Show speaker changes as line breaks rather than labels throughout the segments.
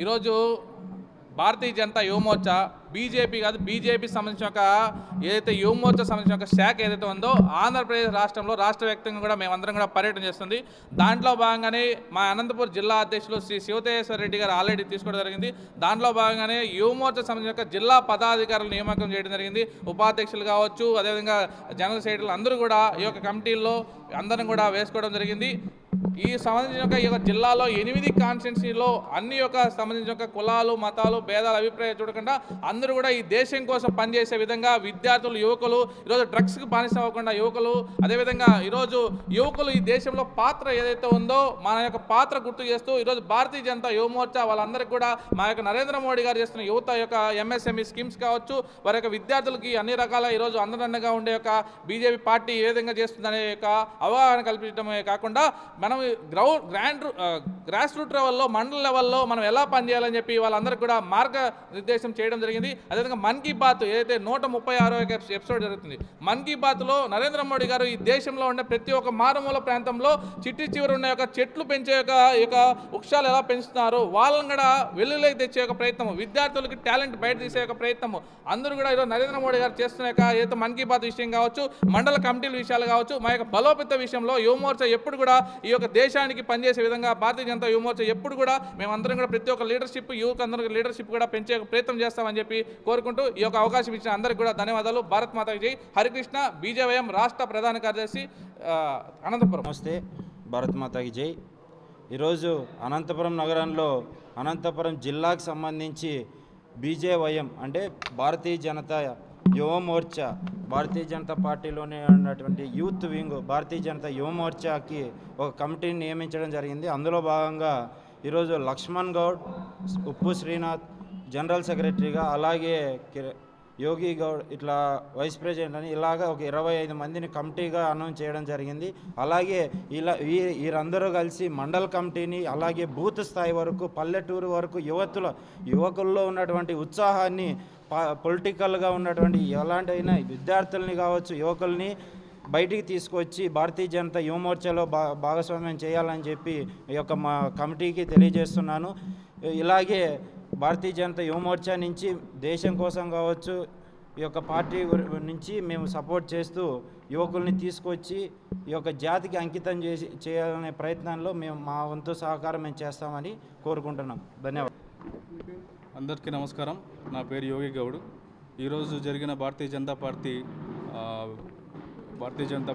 ఈరోజు భారతీయ జనతా యువమోర్చా బీజేపీ కాదు, బీజేపీకి సంబంధించిన ఒక ఏదైతే యువమోర్చా సంబంధించిన ఒక శాఖ ఏదైతే ఉందో ఆంధ్రప్రదేశ్ రాష్ట్రంలో రాష్ట్ర వ్యాప్తంగా కూడా మేమందరం కూడా పర్యటన చేస్తుంది. దాంట్లో భాగంగానే మా అనంతపురం జిల్లా అధ్యక్షులు శ్రీ శివతేశ్వర రెడ్డి గారు ఆల్రెడీ తీసుకోవడం జరిగింది. దాంట్లో భాగంగానే యువమోర్చా సంబంధించిన ఒక జిల్లా పదాధికారులు నియామకం చేయడం జరిగింది. ఉపాధ్యక్షులు కావచ్చు, అదేవిధంగా జనరల్ సెక్రటరీలు అందరూ కూడా ఈ యొక్క కమిటీల్లో అందరం కూడా వేసుకోవడం జరిగింది. ఈ సంబంధించిన ఈ యొక్క జిల్లాలో 8 కాన్స్టిట్యున్సీలో అన్ని యొక్క సంబంధించిన ఒక కులాలు, మతాలు, భేదాలు, అభిప్రాయాలు చూడకుండా అందరూ కూడా ఈ దేశం కోసం పనిచేసే విధంగా విద్యార్థులు, యువకులు ఈరోజు డ్రగ్స్కి బానిస అవ్వకుండా యువకులు, అదేవిధంగా ఈరోజు యువకులు ఈ దేశంలో పాత్ర ఏదైతే ఉందో మన యొక్క పాత్ర గుర్తు చేస్తూ ఈరోజు భారతీయ జనతా యువమోర్చా వాళ్ళందరికీ కూడా మా యొక్క నరేంద్ర మోడీ గారు చేస్తున్న యువత యొక్క ఎంఎస్ఎంఈ స్కీమ్స్ కావచ్చు, వారి యొక్క విద్యార్థులకి అన్ని రకాల ఈరోజు అండదండగా ఉండే యొక్క బీజేపీ పార్టీ ఏ విధంగా చేస్తుందనే యొక్క అవగాహన కల్పించడమే కాకుండా మనం గ్రాస్ రూట్ లెవెల్లో, మండల లెవెల్లో మనం ఎలా పనిచేయాలని చెప్పి వాళ్ళందరికీ కూడా మార్గనిర్దేశం చేయడం జరిగింది. అదేవిధంగా మన్ కీ బాత్ ఏదైతే 136వ ఎపిసోడ్ జరుగుతుంది, మన్ కీ బాత్లో నరేంద్ర మోడీ గారు ఈ దేశంలో ఉండే ప్రతి ఒక్క మారుమూల ప్రాంతంలో చిట్టి చివరి ఉన్న యొక్క చెట్లు పెంచే యొక్క వృక్షాలు ఎలా పెంచుతున్నారు, వాళ్ళని కూడా వెల్లులోకి తెచ్చే యొక్క ప్రయత్నం, విద్యార్థులకి టాలెంట్ బయట తీసే యొక్క ప్రయత్నం అందరూ కూడా ఈరోజు నరేంద్ర మోడీ గారు చేస్తున్న యొక్క ఏదైతే మన్ కీ బాత్ విషయం కావచ్చు, మండల కమిటీల విషయాలు కావచ్చు, మా యొక్క బలోపేత విషయంలో యువమోర్చా ఎప్పుడు కూడా ఈ యొక్క దేశానికి పనిచేసే విధంగా భారతీయ జనతా యువమోర్చా ఎప్పుడు కూడా మేమందరం కూడా ప్రతి ఒక్క లీడర్షిప్, యువకు అందరికీ లీడర్షిప్ కూడా పెంచే ప్రయత్నం చేస్తామని చెప్పి కోరుకుంటూ ఈ యొక్క అవకాశం ఇచ్చిన అందరికీ కూడా ధన్యవాదాలు. భారత్ మాతాకి జై. హరికృష్ణ, బీజేవైఎం రాష్ట్ర ప్రధాన కార్యదర్శి, అనంతపురం.
నమస్తే, భారత్ మాతాకి జై. ఈరోజు అనంతపురం నగరంలో అనంతపురం జిల్లాకు సంబంధించి బీజేవైఎం అంటే భారతీయ జనతా యువమోర్చా, భారతీయ జనతా పార్టీలోనే ఉన్నటువంటి యూత్ వింగ్ భారతీయ జనతా యువమోర్చాకి ఒక కమిటీని నియమించడం జరిగింది. అందులో భాగంగా ఈరోజు లక్ష్మణ్ గౌడ్, ఉప్పు శ్రీనాథ్ జనరల్ సెక్రటరీగా, అలాగే యోగి గౌడ్ ఇట్లా వైస్ ప్రెసిడెంట్ అని ఇలాగా ఒక 25 మందిని కమిటీగా అనౌన్స్ చేయడం జరిగింది. అలాగే వీరందరూ కలిసి మండల కమిటీని, అలాగే బూత్ స్థాయి వరకు, పల్లెటూరు వరకు యువకుల్లో ఉన్నటువంటి ఉత్సాహాన్ని, పొలిటికల్గా ఉన్నటువంటి ఎలాంటి విద్యార్థుల్ని కావచ్చు, యువకుల్ని బయటికి తీసుకొచ్చి భారతీయ జనతా యువమోర్చాలో భాగస్వామ్యం చేయాలని చెప్పి ఈ యొక్క మా కమిటీకి తెలియజేస్తున్నాను. ఇలాగే భారతీయ జనతా యువమోర్చా నుంచి దేశం కోసం కావచ్చు, ఈ యొక్క పార్టీ నుంచి మేము సపోర్ట్ చేస్తూ యువకుల్ని తీసుకొచ్చి ఈ యొక్క జాతికి అంకితం చేయాలనే ప్రయత్నంలో మేము మా వంతు సహకారం మేము చేస్తామని కోరుకుంటున్నాం. ధన్యవాదాలు.
అందరికీ నమస్కారం. నా పేరు యోగి గౌడ్. ఈరోజు జరిగిన భారతీయ జనతా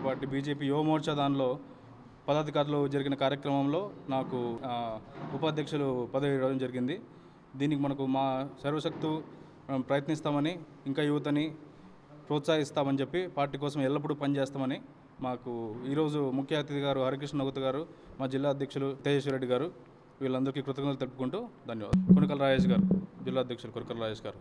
పార్టీ బీజేపీ యువమోర్చా దానిలో పదాధికారులు జరిగిన కార్యక్రమంలో నాకు ఉపాధ్యక్షులు పదవి ఇవ్వడం జరిగింది. దీనికి మనకు మా సర్వశక్తు ప్రయత్నిస్తామని, ఇంకా యువతని ప్రోత్సహిస్తామని చెప్పి పార్టీ కోసం ఎల్లప్పుడూ పనిచేస్తామని మాకు ఈరోజు ముఖ్య అతిథి గారు హరికృష్ణ నగుత్ గారు, మా జిల్లా అధ్యక్షులు తేజేశ్వర రెడ్డి గారు, వీళ్ళందరికీ కృతజ్ఞతలు తెలుపుకుంటూ ధన్యవాదాలు. కొనకల రాజేష్ గారు, జిల్లా అధ్యక్షులు కొనకల రాజేష్ గారు.